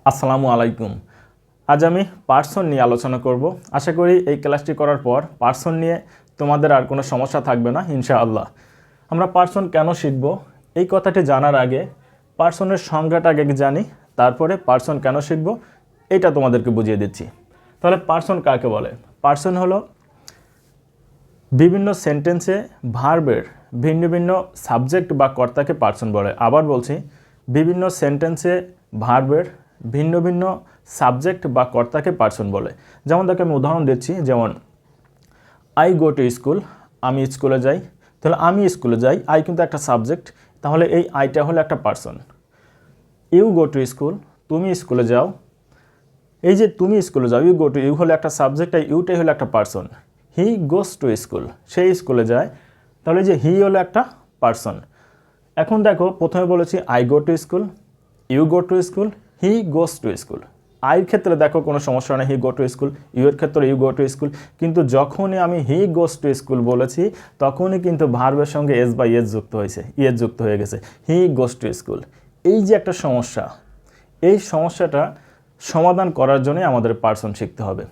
আসসালামু আলাইকুম। আজ আমি পার্সন নিয়ে আলোচনা করব। আশা করি এই ক্লাসটি করার পর পার্সন নিয়ে তোমাদের আর কোনো সমস্যা থাকবে না ইনশাআল্লাহ। আমরা পার্সন কেন শিখব এই কথাটি জানার আগে পার্সনের সংজ্ঞাটা আগে জানি, তারপরে পার্সন কেন শিখব এটা তোমাদেরকে বুঝিয়ে দিচ্ছি। তাহলে পার্সন কাকে বলে? পার্সন হলো বিভিন্ন সেন্টেন্সে ভার্বের ভিন্ন ভিন্ন সাবজেক্ট বা কর্তাকে পার্সন বলে। আবার বলছি, বিভিন্ন সেন্টেন্সে ভার্বের ভিন্ন ভিন্ন সাবজেক্ট বা কর্তাকে পার্সন বলে। যেমন দেখো আমি উদাহরণ দিচ্ছি, যেমন আই গো টু স্কুল, আমি স্কুলে যাই। তাহলে আমি স্কুলে যাই, আই কিন্তু একটা সাবজেক্ট, তাহলে এই আইটা হলো একটা person. You go to school, তুমি স্কুলে যাও। এই যে তুমি স্কুলে যাও, ইউ গো টু, ইউ হলো একটা সাবজেক্ট, আর ইউটাই হলো একটা person. He goes to school, সে স্কুলে যায়, তাহলে যে হি হলো একটা পার্সন। এখন দেখো প্রথমে বলেছি I go to school, you go to school, he goes to school. আইয়ের ক্ষেত্রে দেখো কোনো সমস্যা নেই, he go to school. You এর ক্ষেত্রে ইউ গো টু স্কুল। কিন্তু যখনই আমি হি গোস টু স্কুল বলেছি তখনই কিন্তু ভার্বের সঙ্গে এস বা ইয়েস যুক্ত হয়েছে, ইয়েস যুক্ত হয়ে গেছে, হি গোস টু স্কুল। এই যে একটা সমস্যা, এই সমস্যাটা সমাধান করার জন্যই আমাদের পার্সন শিখতে হবে।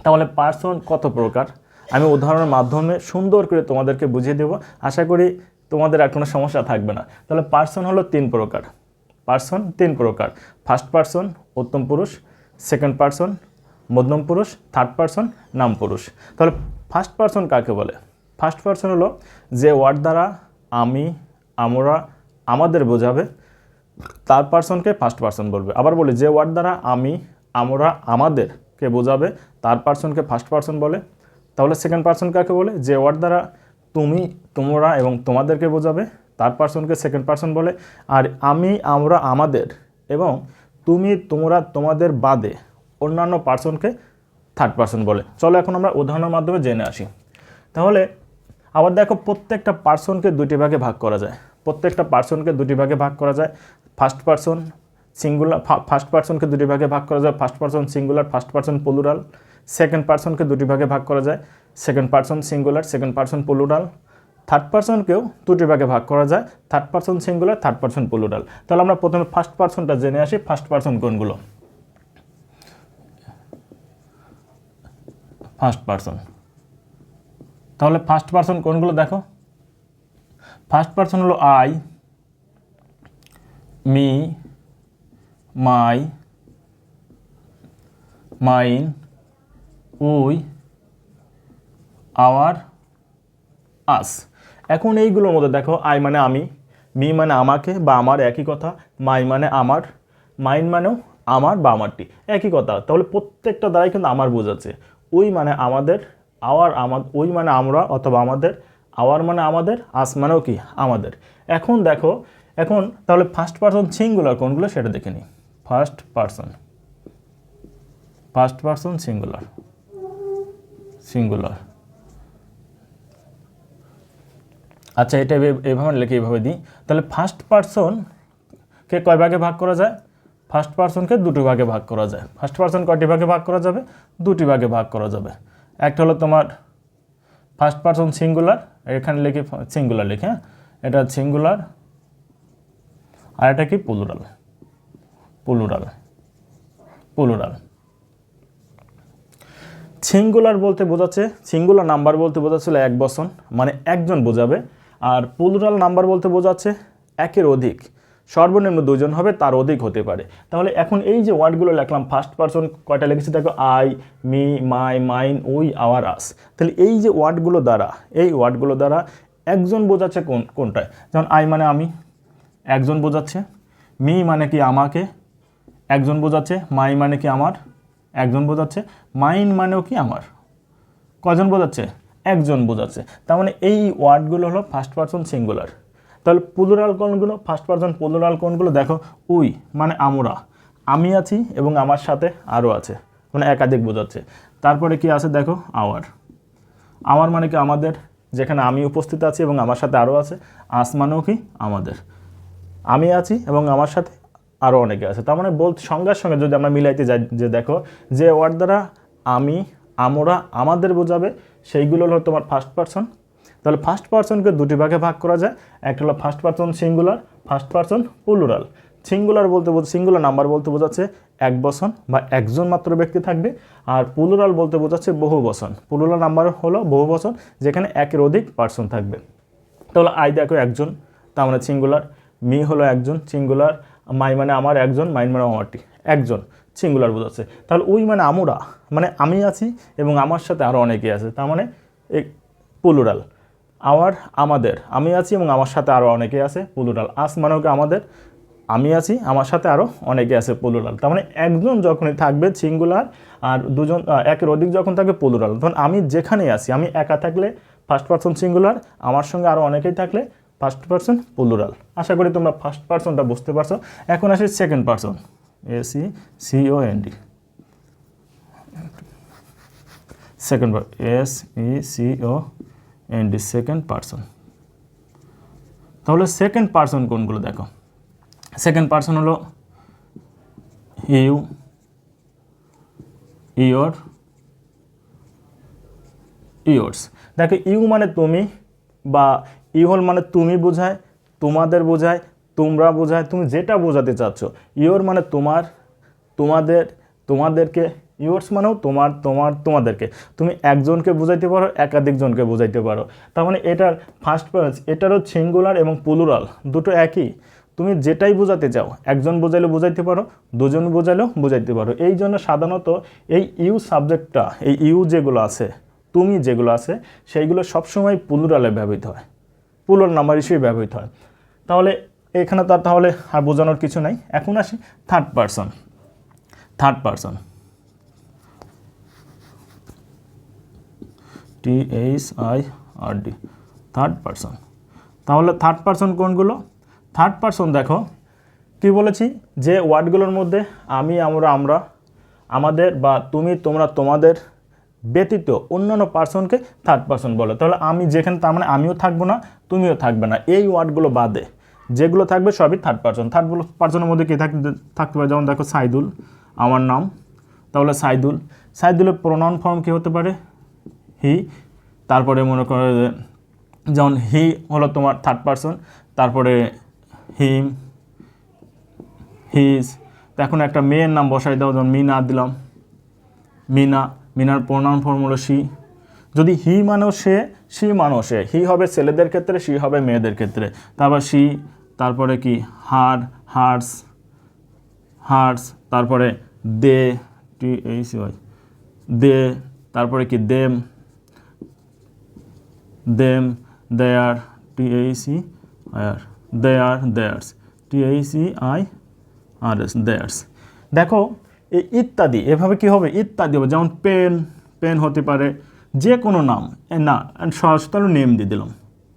তাহলে পার্সন কত প্রকার আমি উদাহরণের মাধ্যমে সুন্দর করে তোমাদেরকে বুঝিয়ে দেব। আশা করি তোমাদের আর কোনো সমস্যা থাকবে না। তাহলে পার্সন হলো তিন প্রকার। পার্সন তিন প্রকার: ফার্স্ট পার্সন উত্তম পুরুষ, সেকেন্ড পার্সন মধ্যম পুরুষ, থার্ড পার্সন নাম পুরুষ। তাহলে ফার্স্ট পার্সন কাকে বলে? ফার্স্ট পার্সন হলো যে ওয়ার্ড দ্বারা আমি, আমরা, আমাদের বোঝাবে তার পার্সনকে ফার্স্ট পার্সন বলবে। আবার বলি, যে ওয়ার্ড দ্বারা আমি, আমরা, আমাদেরকে বোঝাবে তার পার্সনকে ফার্স্ট পার্সন বলে। তাহলে সেকেন্ড পার্সন কাকে বলে? যে ওয়ার্ড দ্বারা তুমি, তোমরা এবং তোমাদেরকে বোঝাবে তার পার্সনকে সেকেন্ড পার্সন বলে। আর আমি, আমরা, আমাদের এবং তুমি, তোমরা, তোমাদের বাদে অন্যান্য পার্সনকে থার্ড পার্সন বলে। চলো এখন আমরা উদাহরণের মাধ্যমে জেনে আসি। তাহলে আবার দেখো, প্রত্যেকটা পার্সনকে দুটি ভাগে ভাগ করা যায়। প্রত্যেকটা পার্সনকে দুটি ভাগে ভাগ করা যায়। ফার্স্ট পার্সন সিঙ্গুলার, ফার্স্ট পার্সনকে দুটি ভাগে ভাগ করা যায়। First person singular, first person plural. Second পার্সনকে দুটি ভাগে ভাগ করা যায়। Second person singular, second person plural. Third পার্সনকেও দুটি ভাগে ভাগ করা যায়। Third person singular, third person plural. তাহলে আমরা প্রথমে ফার্স্ট পার্সনটা জেনে আসি। ফার্স্ট পার্সন কোনগুলো? ফার্স্ট পার্সন, তাহলে ফার্স্ট পার্সন কোনগুলো দেখো। ফার্স্ট পার্সন হলো I, me, my, mine, we, our, আস। এখন এইগুলোর মধ্যে দেখো, আই মানে আমি, মি মানে আমাকে বা আমার, একই কথা। মাই মানে আমার, মাইন মানেও আমার বা আমারটি, একই কথা। তাহলে প্রত্যেকটা দ্বারাই কিন্তু আমার বোঝাচ্ছে। উই মানে আমাদের, আওয়ার আমাদের, উই মানে আমরা অথবা আমাদের, আওয়ার মানে আমাদের, আস মানেও কি আমাদের। এখন দেখো, এখন তাহলে ফার্স্ট পার্সন সিঙ্গুলার কোনগুলো সেটা দেখে নিই। First person, first person singular, singular. আচ্ছা, এটা এইভাবে লিখে এইভাবে দিই। তাহলে ফার্স্ট পার্সনকে কয় ভাগে ভাগ করা যায়? ফার্স্ট পার্সনকে দুটো ভাগে ভাগ করা যায়। ফার্স্ট পার্সন কয়টি ভাগে ভাগ করা যাবে? দুটি ভাগে ভাগ করা যাবে। একটা হলো তোমার ফার্স্ট পার্সন সিঙ্গুলার, এখানে লিখে সিঙ্গুলার লিখে, হ্যাঁ, এটা সিঙ্গুলার। আর এটা কি? Plural, plural, plural. সিঙ্গুলার বলতে বোঝাচ্ছে, সিঙ্গুলার নাম্বার বলতে বোঝাচ্ছিল এক বচন, মানে একজন বোঝাবে। আর প্লুরাল নাম্বার বলতে বোঝাচ্ছে একের অধিক, সর্বনিম্ন দুজন হবে, তার অধিক হতে পারে। তাহলে এখন এই যে ওয়ার্ডগুলো লিখলাম, ফার্স্ট পার্সন কয়টা লিখেছি দেখো, I, me, my, mine, we, our, us. তাহলে এই যে ওয়ার্ডগুলো দ্বারা, এই ওয়ার্ডগুলো দ্বারা একজন বোঝাচ্ছে কোনটায়? যেমন আই মানে আমি, একজন বোঝাচ্ছে। মি মানে কি আমাকে, একজন বোঝাচ্ছে। মাই মানে কি আমার, একজন বোঝাচ্ছে। মাইন মানেও কি আমার, কজন বোঝাচ্ছে? একজন বোঝাচ্ছে। তার মানে এই ওয়ার্ডগুলো হলো ফার্স্ট পার্সন সিঙ্গুলার। তাহলে প্লুরাল কোনগুলো? ফার্স্ট পার্সন প্লুরাল কোনগুলো দেখো, উই মানে আমরা, আমি আছি এবং আমার সাথে আরও আছে, মানে একাধিক বোঝাচ্ছে। তারপরে কি আছে দেখো, আওয়ার, আমার মানে কি আমাদের, যেখানে আমি উপস্থিত আছি এবং আমার সাথে আরও আছে। আস মানেও কি আমাদের, আমি আছি এবং আমার সাথে আরও অনেকে আছে। তার মানে সংজ্ঞার সঙ্গে যদি আমরা মিলাইতে যাই, যে দেখো যে ওয়ার্ড দ্বারা আমি, আমরা, আমাদের বোঝাবে সেইগুলো হলো তোমার ফার্স্ট পার্সন। তাহলে ফার্স্ট পার্সনকে দুটি ভাগে ভাগ করা যায়। একটা হলো first person singular, first person plural. Singular বলতে সিঙ্গুলার নাম্বার বলতে বোঝাচ্ছে এক বচন বা একজন মাত্র ব্যক্তি থাকবে, আর প্লুরাল বলতে বোঝাচ্ছে বহু বচন। প্লুরাল নাম্বার হলো বহু বচন যেখানে একের অধিক পার্সন থাকবে। তাহলে আই দেখো একজন, তার মানে সিঙ্গুলার। মি হলো একজন, সিঙ্গুলার। মাই মানে আমার একজন, মাইন মানে আমারটি, একজন সিঙ্গুলার বোঝাচ্ছে। তাহলে উই মানে আমরা, মানে আমি আছি এবং আমার সাথে আরও অনেকেই আছে, তার মানে প্লুরাল। আমার আমাদের, আমি আছি এবং আমার সাথে আরও অনেকেই আছে, প্লুরাল। আস মানে কি আমাদের, আমি আছি আমার সাথে আরও অনেকে আছে, প্লুরাল। তার মানে একজন যখনই থাকবে সিঙ্গুলার, আর দুজন একের অধিক যখন থাকবে প্লুরাল। তখন আমি যেখানেই আছি, আমি একা থাকলে ফার্স্ট পারসন সিঙ্গুলার, আমার সঙ্গে আরও অনেকেই থাকলে ফার্স্ট পারসন প্লুরাল। আশা করি তোমরা ফার্স্ট পারসনটা বুঝতে পারছো। এখন আসি second person, SECOND, second SECOND, second person. তাহলে সেকেন্ড পারসন কোনগুলো দেখো। সেকেন্ড পারসন হলো ইউ, ইয়োর, ইয়োর্স। দেখো ইউ মানে তুমি, বা ইউল মানে তুমি বোঝায়, তোমাদের বোঝায়, তোমরা বোঝায়, তুমি যেটা বোঝাতে চাচ্ছ। ইয়োর মানে তোমার, তোমাদের, তোমাদেরকে। ইয়োর্স মানেও তোমার, তোমার, তোমাদেরকে। তুমি একজনকে বোঝাইতে পারো, একাধিকজনকে বোঝাইতে পারো। তার মানে এটার ফার্স্ট পার্সন, এটারও সিঙ্গুলার এবং প্লুরাল দুটো একই। তুমি যেটাই বোঝাতে চাও, একজন বোঝাইলে বোঝাইতে পারো, দুজন বোঝাইলেও বোঝাইতে পারো। এই জন্য সাধারণত এই ইউ সাবজেক্টটা, এই ইউ যেগুলো আছে, তুমি যেগুলো আছে, সেইগুলো সবসময় প্লুরালে ব্যবহৃত হয়, প্লুরাল নাম্বার হিসেবে ব্যবহৃত হয়। তাহলে এখানে তাহলে আর বোঝানোর কিছু নাই। এখন আসি third person. Third person, THIRD, third person. তাহলে থার্ড পারসন কোনগুলো? থার্ড পারসন দেখো কি বলেছি, যে ওয়ার্ডগুলোর মধ্যে আমি, আমরা, আমাদের বা তুমি, তোমরা, তোমাদের ব্যতীত অন্যান্য পার্সনকে থার্ড পারসন বলে। তাহলে আমি যেখানে, তার মানে আমিও থাকবো না, তুমিও থাকবে না, এই ওয়ার্ডগুলো বাদে যেগুলো থাকবে সবই থার্ড পারসন। থার্ড পারসনের মধ্যে কী থাকতে পারে, যেমন দেখো সাইদুল, আমার নাম। তাহলে সাইদুল, সাইদুলের প্রোনাউন ফর্ম কী হতে পারে? হি। তারপরে মনে করো যেমন হি হলো তোমার থার্ড পারসন, তারপরে হিম, হিজ। তো এখন একটা মেয়ের নাম বসাই দাও, যেমন মিনা দিলাম, মিনা। মিনার প্রোনাউন ফর্ম হলো শি। যদি হি মানেও সে, শি মানেও সে। হি হবে ছেলেদের ক্ষেত্রে, শি হবে মেয়েদের ক্ষেত্রে। তারপর শি, তারপরে কি হার, হার্স, হার্স। তারপরে দে, THY, দে। তারপরে কি দেম, দেম, দেয়ার, THER, দেয়ার, দেয়ার্স, THEIRS, দেয়ার্স। দেখো এই ইত্যাদি এভাবে কি হবে, ইত্যাদি হবে। যেমন পেন, পেন হতে পারে যে কোনো নাম, না সরাসরি নেম দিয়ে দিলাম,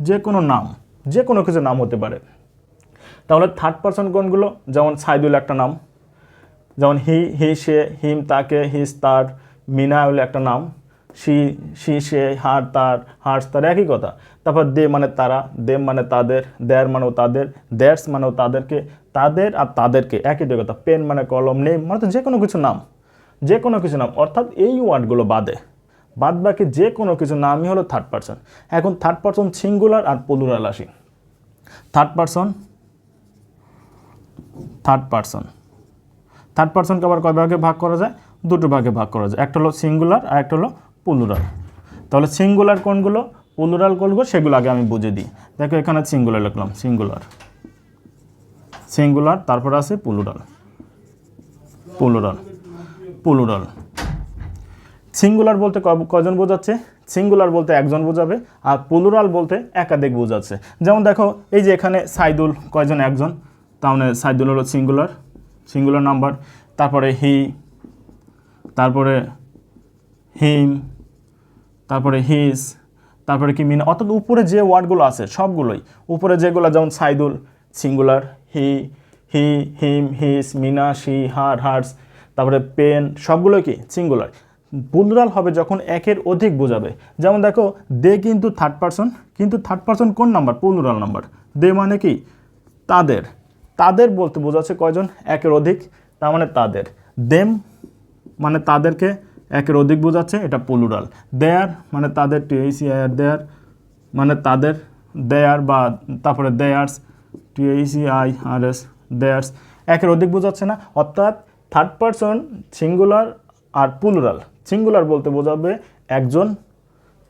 যে কোনো নাম, যে কোনো কিছু নাম হতে পারে। তাহলে থার্ড পারসন কোনগুলো? যেমন সাইদুল একটা নাম, যেমন হি, হি সে, হিম তাকে, হিস তার, মিনা হলো একটা নাম, শি, শি সে, হার তার, হার্স তার, একই কথা। তারপর দে মানে তারা, দেম মানে তাদের, দেয়ার মানেও তাদের, দেয়ার্স মানেও তাদেরকে, তাদের আর তাদেরকে একই কথা। পেন মানে কলম, নেম মানে তো যে কোনো কিছু নাম, যে কোনো কিছু নাম। অর্থাৎ এই ওয়ার্ডগুলো বাদে বাদ বাকি যে কোনো কিছু নামই হলো থার্ড পারসন। এখন থার্ড পারসন সিঙ্গুলার আর প্লুরাল আসি। Third person, third person, third পারসনকে আবার কয় ভাগে ভাগ করা যায়? দুটো ভাগে ভাগ করা যায়, একটা হলো সিঙ্গুলার আর একটা হলো প্লুরাল। তাহলে সিঙ্গুলার কোনগুলো, প্লুরাল কোনগুলো, সেগুলো আগে আমি বুঝে দিই। দেখো এখানে সিঙ্গুলার লিখলাম, সিঙ্গুলার, সিঙ্গুলার, তারপর আছে প্লুরাল, প্লুরাল, প্লুরাল। সিঙ্গুলার বলতে কজন বোঝাচ্ছে? সিঙ্গুলার বলতে একজন বোঝাবে, আর প্লুরাল বলতে একাধিক বোঝাচ্ছে। যেমন দেখো এই যে এখানে সাইদুল কয়জন? একজন। তাহলে সাইদুল হলো সিঙ্গুলার, সিঙ্গুলার নাম্বার। তারপরে হি, তারপরে হিম, তারপরে হিজ, তারপরে কি মিনা। অর্থাৎ উপরে যে ওয়ার্ডগুলো আছে সবগুলোই, উপরে যেগুলো, যেমন সাইদুল singular, he, he, him, his, মিনা, শি, হার, হার্স। তারপরে পেন, সবগুলোই কি সিঙ্গুলার। প্লুরাল হবে যখন একের অধিক বোঝাবে। যেমন দেখো দে কিন্তু থার্ড পারসন, কিন্তু থার্ড পারসন কোন নাম্বার? Plural number. দে মানে কি তাদের, তাদের বলতে বোঝাচ্ছে কয়জন? একের অধিক, তার মানে তাদের। দেম মানে তাদেরকে একের অধিক বোঝাচ্ছে, এটা প্লুরাল। দেয়ার মানে তাদের, THEIR, দেয়ার মানে তাদের, দেয়ার বা তারপরে দেয়ার্স, THEIRS, দেয়ার্স। একের অধিক বোঝাচ্ছে না, অর্থাৎ থার্ড পারসন সিঙ্গুলার আর প্লুরাল। সিঙ্গুলার বলতে বোঝাবে একজন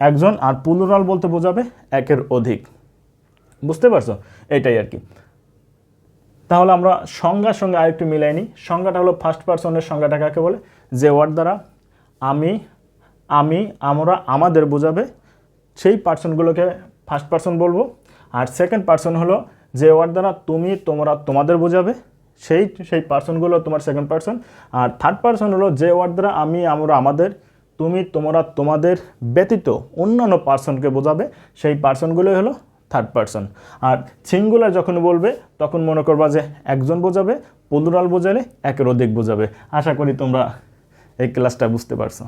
একজন, আর প্লুরাল বলতে বোঝাবে একের অধিক। বুঝতে পারছো? এটাই আর কি। তাহলে আমরা সংজ্ঞার সঙ্গে আরেকটু মিলাই নিই। সংজ্ঞাটা হলো ফার্স্ট পারসনের সংজ্ঞাটা কাকে বলে? যে ওয়ার্ড দ্বারা আমি আমরা আমাদের বোঝাবে সেই পার্সনগুলোকে ফার্স্ট পারসন বলবো। আর সেকেন্ড পারসন হলো যে ওয়ার্ড দ্বারা তুমি তোমরা তোমাদের বোঝাবে সেই পার্সনগুলো তোমার সেকেন্ড পারসন। আর থার্ড পারসন হলো যে ওয়ার্ড দ্বারা আমি আমরা আমাদের তুমি তোমরা তোমাদের ব্যতীত অন্যান্য পার্সনকে বোঝাবে সেই পার্সনগুলোই হলো থার্ড পারসন। আর সিঙ্গুলার যখন বলবে তখন মনে করবা যে একজন বোঝাবে, প্লুরাল বোঝালে একের অধিক বোঝাবে। আশা করি তোমরা এই ক্লাসটা বুঝতে পারছো।